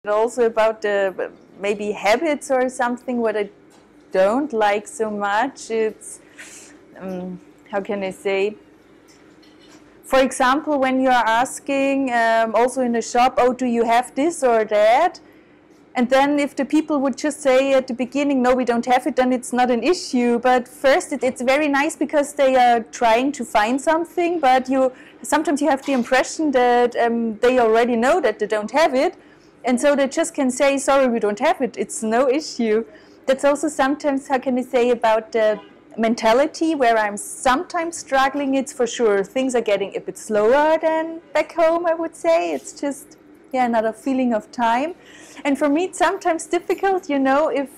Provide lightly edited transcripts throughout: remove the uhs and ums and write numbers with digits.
Also about the maybe habits or something what I don't like so much. It's how can I say? For example, when you are asking also in a shop, oh, do you have this or that? And then if the people would just say at the beginning, no, we don't have it, then it's not an issue. But first, it's very nice because they are trying to find something, but sometimes you have the impression that they already know that they don't have it. And so they just can say, sorry, we don't have it, it's no issue. That's also sometimes, how can I say, about the mentality where I'm sometimes struggling. It's for sure, things are getting a bit slower than back home, I would say. It's just, yeah, another feeling of time. And for me, it's sometimes difficult, you know, if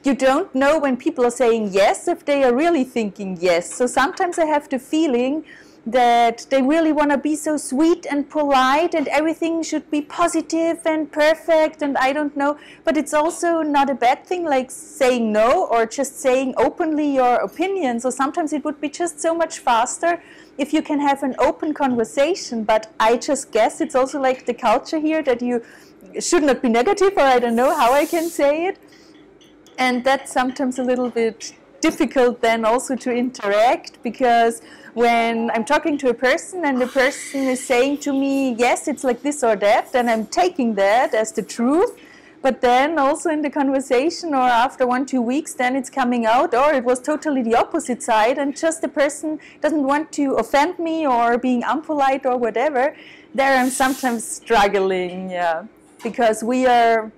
you don't know when people are saying yes, if they are really thinking yes. So sometimes I have the feeling that they really want to be so sweet and polite and everything should be positive and perfect and I don't know. But it's also not a bad thing like saying no or just saying openly your opinion. So sometimes it would be just so much faster if you can have an open conversation. But I just guess it's also like the culture here that you should not be negative, or I don't know how I can say it. And that's sometimes a little bit difficult then also to interact, because when I'm talking to a person and the person is saying to me, yes, it's like this or that, then I'm taking that as the truth. But then also in the conversation or after 1-2 weeks, then it's coming out, or it was totally the opposite side, and just the person doesn't want to offend me or being unpolite or whatever. There I'm sometimes struggling, yeah, because we are,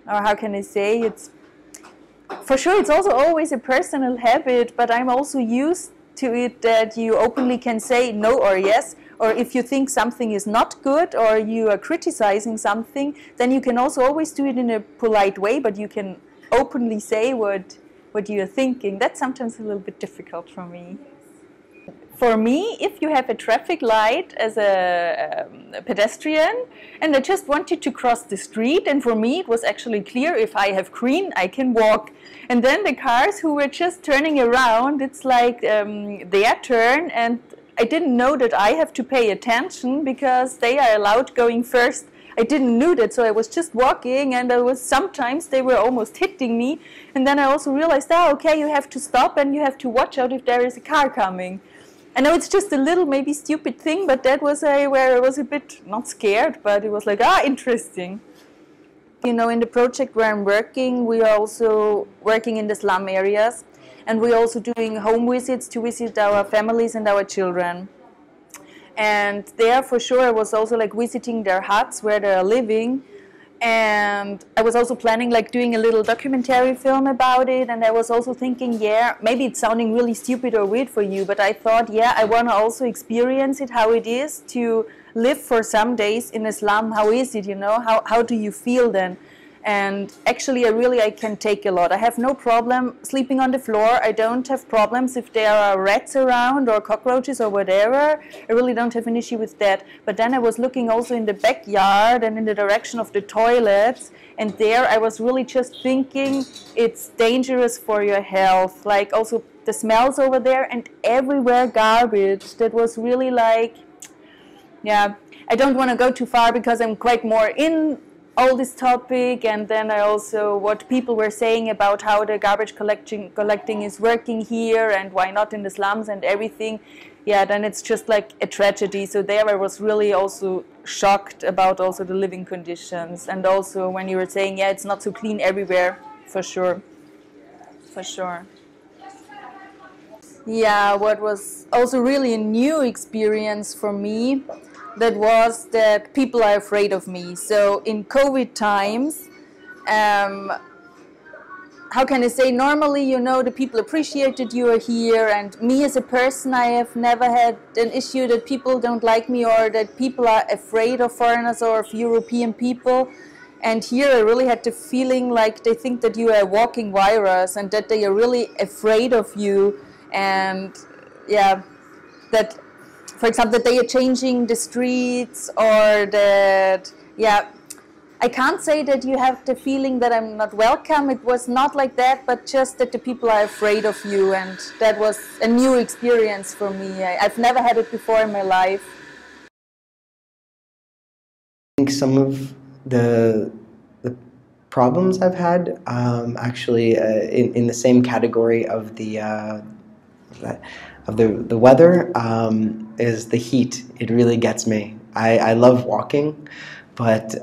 or how can I say, it's for sure it's also always a personal habit, but I'm also used to it that you openly can say no or yes, or if you think something is not good or you are criticizing something, then you can also always do it in a polite way, but you can openly say what you are thinking. That's sometimes a little bit difficult for me. For me, if you have a traffic light as a pedestrian and I just wanted to cross the street, and for me it was actually clear, if I have green I can walk. And then the cars who were just turning around, it's like their turn, and I didn't know that I have to pay attention because they are allowed going first. I didn't know that, so I was just walking, and sometimes they were almost hitting me. And then I also realized, oh, okay, you have to stop and you have to watch out if there is a car coming. I know it's just a little maybe stupid thing, but that was where I was a bit, not scared, but it was like, interesting. You know, in the project where I'm working, we are also working in the slum areas, and we're also doing home visits to visit our families and our children. And there for sure I was also like visiting their huts where they are living. And I was also planning like doing a little documentary film about it, and I was also thinking, yeah, maybe it's sounding really stupid or weird for you, but I thought, yeah, I want to also experience it, how it is to live for some days in a slum. How is it, you know, how do you feel then? And actually I can take a lot. I have no problem sleeping on the floor. I don't have problems if there are rats around or cockroaches or whatever. I really don't have an issue with that. But then I was looking also in the backyard and in the direction of the toilets, and there I was really just thinking it's dangerous for your health. Like also the smells over there, and everywhere garbage. That was really like, yeah, I don't want to go too far because I'm quite more in all this topic, and then I also what people were saying about how the garbage collecting is working here and why not in the slums and everything. Yeah, then it's just like a tragedy. So there I was really also shocked about also the living conditions, and also when you were saying, yeah, it's not so clean everywhere, for sure. Yeah, what was also really a new experience for me, that was that people are afraid of me. So in COVID times, how can I say, normally, you know, the people appreciate that you are here, and me as a person, I have never had an issue that people don't like me or that people are afraid of foreigners or of European people. And here I really had the feeling like they think that you are a walking virus and that they are really afraid of you. And yeah, that, for example, that they are changing the streets, or that, yeah, I can't say that you have the feeling that I'm not welcome. It was not like that, but just that the people are afraid of you, and that was a new experience for me. I've never had it before in my life. think some of the problems I've had actually in the same category of the weather is the heat. It really gets me. I love walking, but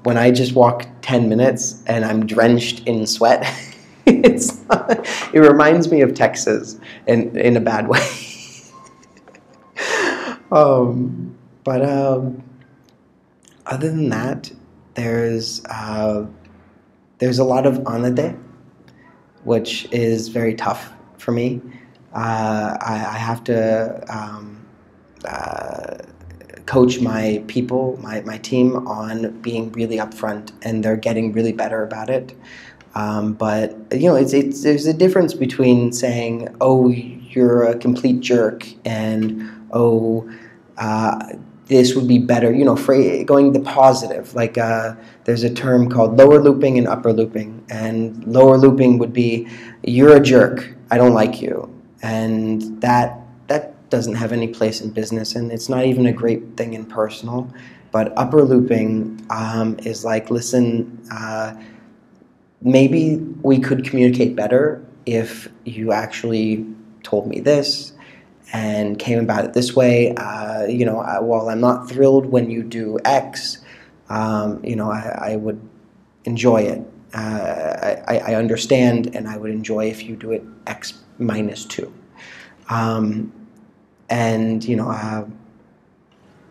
when I just walk 10 minutes and I'm drenched in sweat, it reminds me of Texas in a bad way. But other than that, there's a lot of anade, which is very tough for me. I have to coach my people, my team, on being really upfront, and they're getting really better about it. But you know, there's a difference between saying, "Oh, you're a complete jerk," and "Oh, this would be better." You know, going the positive. Like there's a term called lower looping and upper looping, and lower looping would be, "You're a jerk. I don't like you," and that doesn't have any place in business, and it's not even a great thing in personal. But upper looping is like, listen. Maybe we could communicate better if you actually told me this and came about it this way. You know, while I'm not thrilled when you do X, you know, I would enjoy it. I understand, and I would enjoy if you do it X minus 2. And you know,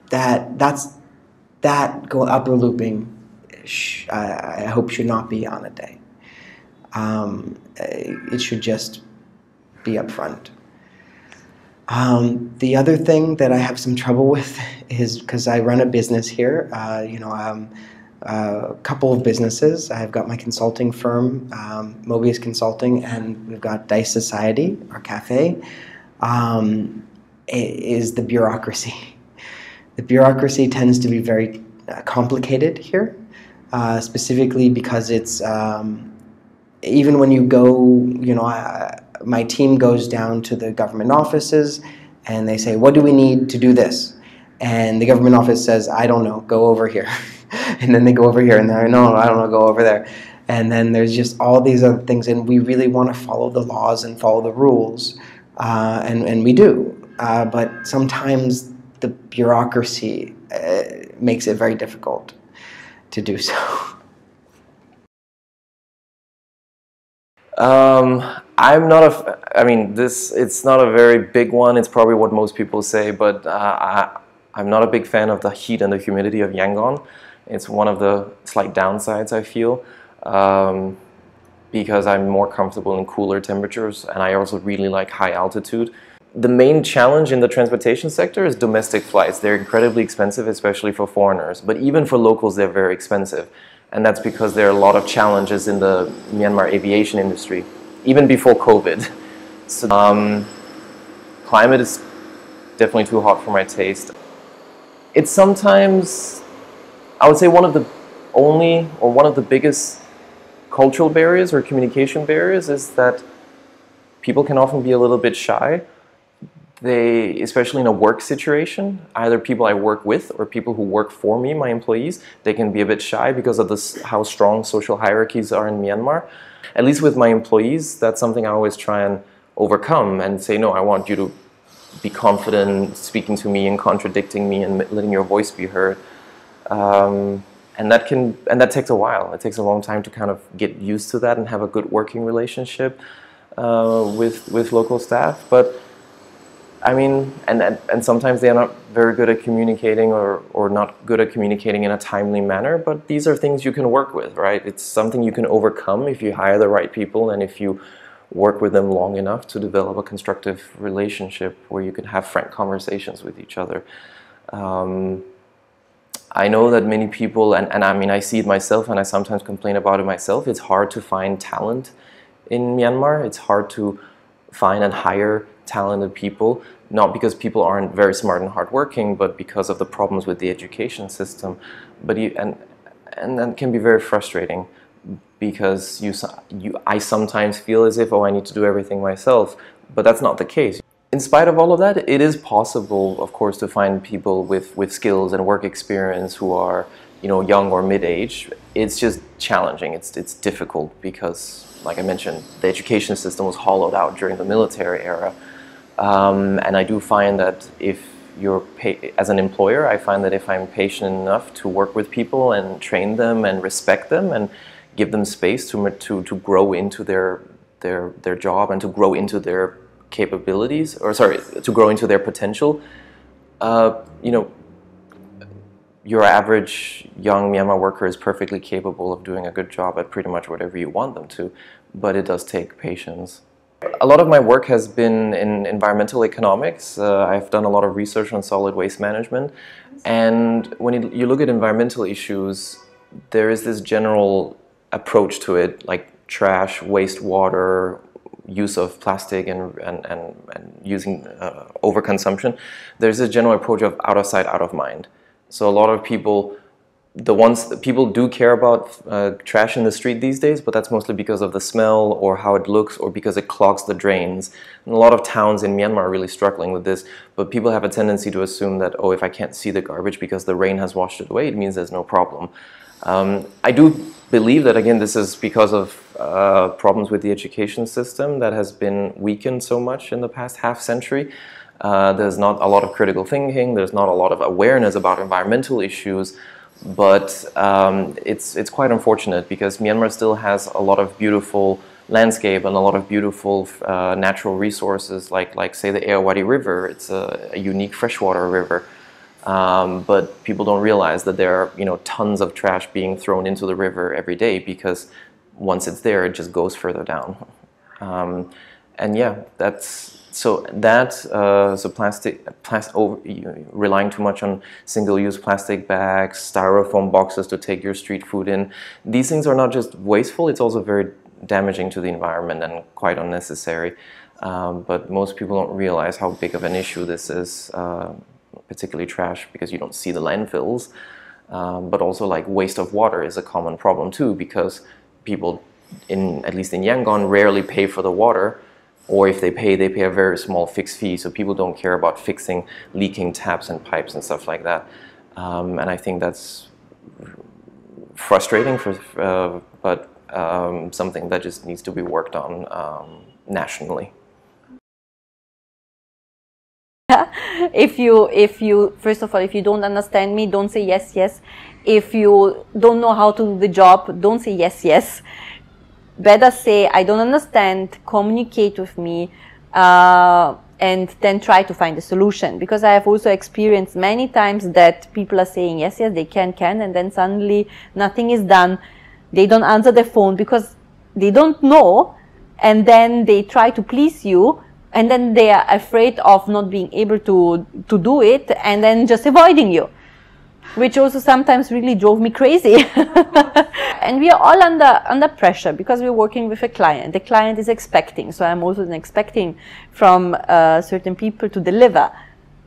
that upper looping. I hope should not be on a day. It should just be upfront. The other thing that I have some trouble with is because I run a business here. You know, a couple of businesses. I've got my consulting firm, Mobius Consulting, and we've got Dice Society, our cafe. Is the bureaucracy. The bureaucracy tends to be very complicated here. Specifically because it's, even when you go, you know, my team goes down to the government offices and they say, what do we need to do this? And the government office says, I don't know, go over here. And then they go over here and they're, no, I don't know, go over there. And then there's just all these other things, and we really want to follow the laws and follow the rules, and we do. But sometimes the bureaucracy makes it very difficult to do so. I'm not I mean, it's not a very big one. It's probably what most people say, but I'm not a big fan of the heat and the humidity of Yangon. It's one of the slight downsides, I feel, because I'm more comfortable in cooler temperatures, and I also really like high altitude. The main challenge in the transportation sector is domestic flights. They're incredibly expensive, especially for foreigners, but even for locals they're very expensive. And that's because there are a lot of challenges in the Myanmar aviation industry, even before COVID. So, climate is definitely too hot for my taste. It's sometimes, I would say, one of the biggest cultural barriers or communication barriers is that people can often be a little bit shy. They, especially in a work situation, either people I work with or people who work for me, my employees, they can be a bit shy because of how strong social hierarchies are in Myanmar. At least with my employees, that's something I always try and overcome and say, no, I want you to be confident speaking to me and contradicting me and letting your voice be heard. And that takes a while. It takes a long time to kind of get used to that and have a good working relationship with local staff. But I mean, and sometimes they are not very good at communicating or not good at communicating in a timely manner, but these are things you can work with, right? It's something you can overcome if you hire the right people and if you work with them long enough to develop a constructive relationship where you can have frank conversations with each other. I know that many people, and I mean, I see it myself and I sometimes complain about it myself, it's hard to find talent in Myanmar. It's hard to find and hire talented people, not because people aren't very smart and hardworking, but because of the problems with the education system. But and that can be very frustrating because I sometimes feel as if, oh, I need to do everything myself, but that's not the case. In spite of all of that, it is possible, of course, to find people with skills and work experience who are you know, young or mid-age, it's just challenging. It's difficult because, like I mentioned, the education system was hollowed out during the military era. And I do find that if you're, as an employer, I find that if I'm patient enough to work with people and train them and respect them and give them space to grow into their job and to grow into their capabilities, or sorry, to grow into their potential, you know, your average young Myanmar worker is perfectly capable of doing a good job at pretty much whatever you want them to, but it does take patience. A lot of my work has been in environmental economics. I've done a lot of research on solid waste management, and when you look at environmental issues, there is this general approach to it, like trash, wastewater, use of plastic and using overconsumption. There's a general approach of out of sight, out of mind. So a lot of people, people do care about trash in the street these days, but that's mostly because of the smell or how it looks or because it clogs the drains. And a lot of towns in Myanmar are really struggling with this, but people have a tendency to assume that, oh, if I can't see the garbage because the rain has washed it away, it means there's no problem. I do believe that, again, this is because of problems with the education system that has been weakened so much in the past half century. There's not a lot of critical thinking, there's not a lot of awareness about environmental issues, but it's quite unfortunate because Myanmar still has a lot of beautiful landscape and a lot of beautiful natural resources, like say the Ayeyarwady River. It's a unique freshwater river. But people don't realize that there are, you know, tons of trash being thrown into the river every day because once it's there, it just goes further down. And yeah, so relying too much on single-use plastic bags, styrofoam boxes to take your street food in. These things are not just wasteful; it's also very damaging to the environment and quite unnecessary. But most people don't realize how big of an issue this is. Particularly trash, because you don't see the landfills, but also like waste of water is a common problem too, because people, at least in Yangon, rarely pay for the water, or if they pay a very small fixed fee, so people don't care about fixing leaking taps and pipes and stuff like that. And I think that's frustrating, but something that just needs to be worked on nationally. If you first of all, if you don't understand me, don't say yes, yes. If you don't know how to do the job, don't say yes, yes. Better say I don't understand, communicate with me, and then try to find a solution. Because I have also experienced many times that people are saying yes, yes, they can, and then suddenly nothing is done. They don't answer the phone because they don't know, and then they try to please you. And then they are afraid of not being able to do it, and then just avoiding you, which also sometimes really drove me crazy. And we are all under pressure because we're working with a client. The client is expecting, so I'm also expecting from certain people to deliver.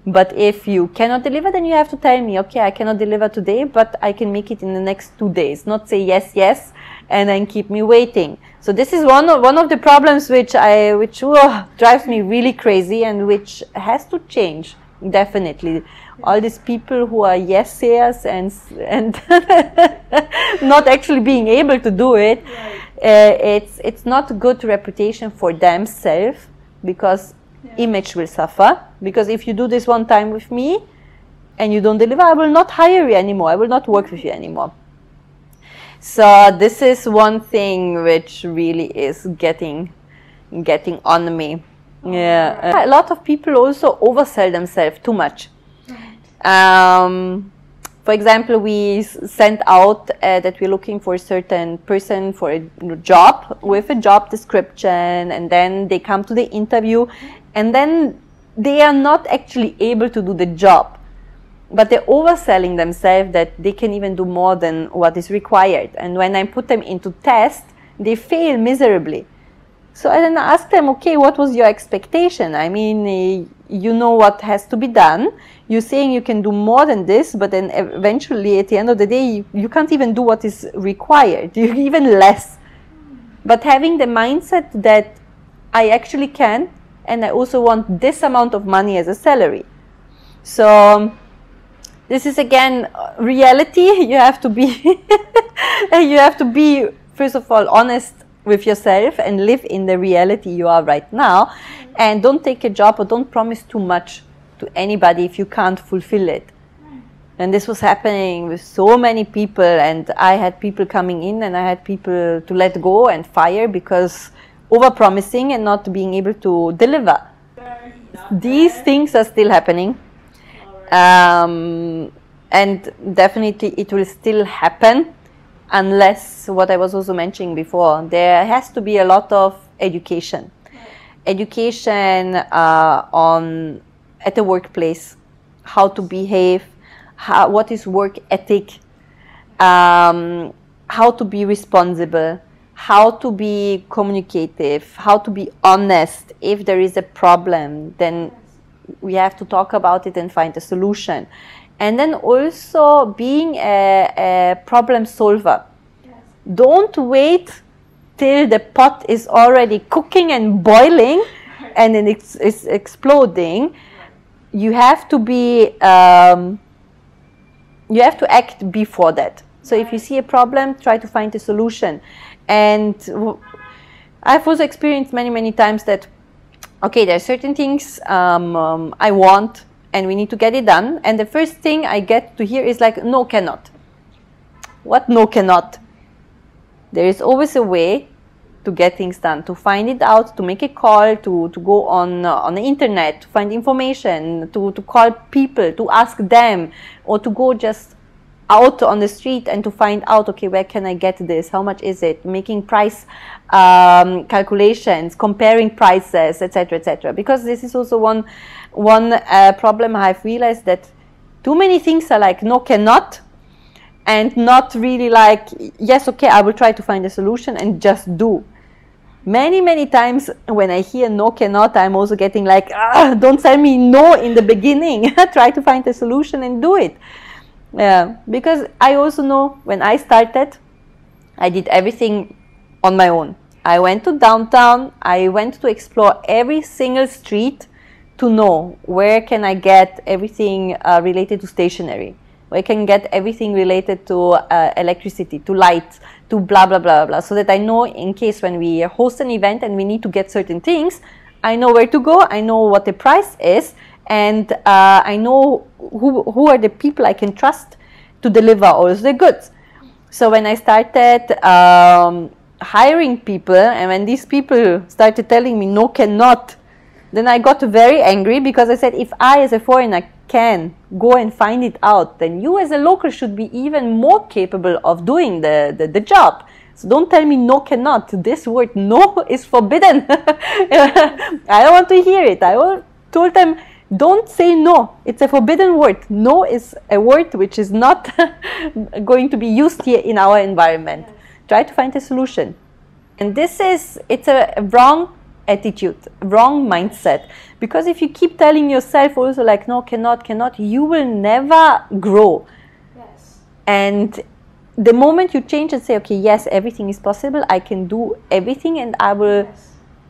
But if you cannot deliver, then you have to tell me, okay, I cannot deliver today, but I can make it in the next 2 days. Not say yes, yes, and then keep me waiting. So this is one of the problems which drives me really crazy, and which has to change, definitely. All these people who are yes sayers and not actually being able to do it, it's not a good reputation for themselves, because image will suffer. Because if you do this one time with me and you don't deliver, I will not hire you anymore. I will not work with you anymore. So this is one thing which really is getting on me. Yeah, a lot of people also oversell themselves too much. For example, we sent out that we're looking for a certain person for a job with a job description, and then they come to the interview, and then they are not actually able to do the job, but they're overselling themselves that they can even do more than what is required. And when I put them into test, they fail miserably. So I then ask them, okay, what was your expectation? I mean, you know what has to be done. You're saying you can do more than this, but then eventually at the end of the day, you can't even do what is required, even less. But having the mindset that I actually can, and I also want this amount of money as a salary. So this is again reality. You have to be you have to be, first of all, honest with yourself and live in the reality you are right now, and don't take a job or don't promise too much to anybody if you can't fulfill it. And this was happening with so many people, and I had people coming in and I had people to let go and fire because over-promising and not being able to deliver. These things are still happening, and definitely it will still happen unless, what I was also mentioning before, there has to be a lot of education. Education at the workplace, how to behave, what is work ethic, how to be responsible, how to be communicative, how to be honest. If there is a problem, then we have to talk about it and find a solution. And then also being a problem solver. Don't wait till the pot is already cooking and boiling and then it's exploding. You have to be you have to act before that. So if you see a problem, try to find a solution. And I've also experienced many times that, okay, there are certain things I want and we need to get it done, and the first thing I get to hear is like, no, cannot. What no, cannot? There is always a way to get things done, to find it out, to make a call, to go on the internet, to find information, to call people, to ask them, or to go just out on the street and to find out, okay, where can I get this? How much is it? Making price calculations, comparing prices, etc., etc. Because this is also one problem I've realized, that too many things are like, no, cannot, and not really like, yes, okay, I will try to find a solution and just do. Many times when I hear no, cannot, I'm also getting like, don't tell me no in the beginning. Try to find a solution and do it. Yeah, because I also know when I started, I did everything on my own. I went to downtown, I went to explore every single street to know where can I get everything related to stationery, where I can get everything related to electricity, to lights, to blah, blah, blah, blah, so that I know in case when we host an event and we need to get certain things, I know where to go, I know what the price is, and I know who are the people I can trust to deliver all the goods. So when I started hiring people, and when these people started telling me no, cannot, then I got very angry, because I said, if I as a foreigner can go and find it out, then you as a local should be even more capable of doing the job. So don't tell me no, cannot. This word no is forbidden. I don't want to hear it. I told them, don't say no. It's a forbidden word. No is a word which is not going to be used here in our environment. Try to find a solution. And it's a wrong attitude, wrong mindset. Because if you keep telling yourself also like, no, cannot, you will never grow. Yes. And the moment you change and say, okay, yes, everything is possible, I can do everything, and I will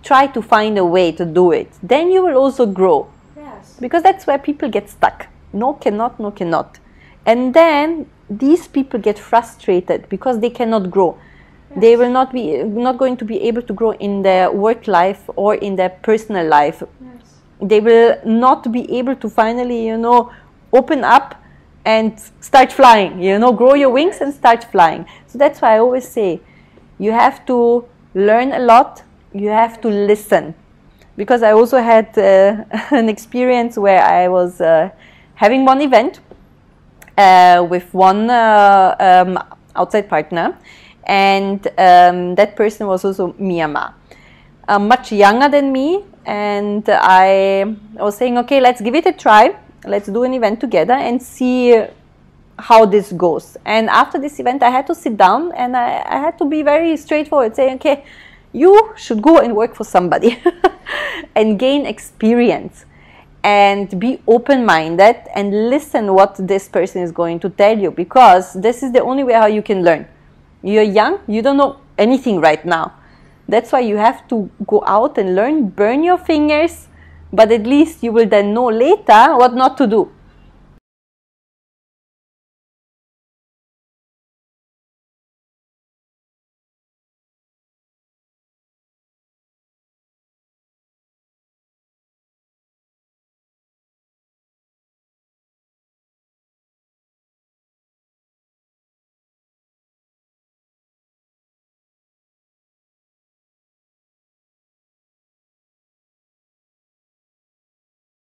try to find a way to do it, then you will also grow. Because that's where people get stuck. No, cannot. And then these people get frustrated because they cannot grow. Yes. They will not going to be able to grow in their work life or in their personal life. Yes. They will not be able to finally, open up and start flying. Grow your wings and start flying. So that's why I always say, you have to learn a lot. You have to listen. Because I also had an experience where I was having one event with one outside partner, and that person was also Myanmar, much younger than me, and I was saying, okay, let's give it a try, let's do an event together and see how this goes. And after this event I had to sit down and I had to be very straightforward, saying, okay, you should go and work for somebody and gain experience and be open-minded and listen what this person is going to tell you, because this is the only way how you can learn. You're young, you don't know anything right now. That's why you have to go out and learn, burn your fingers, but at least you will then know later what not to do.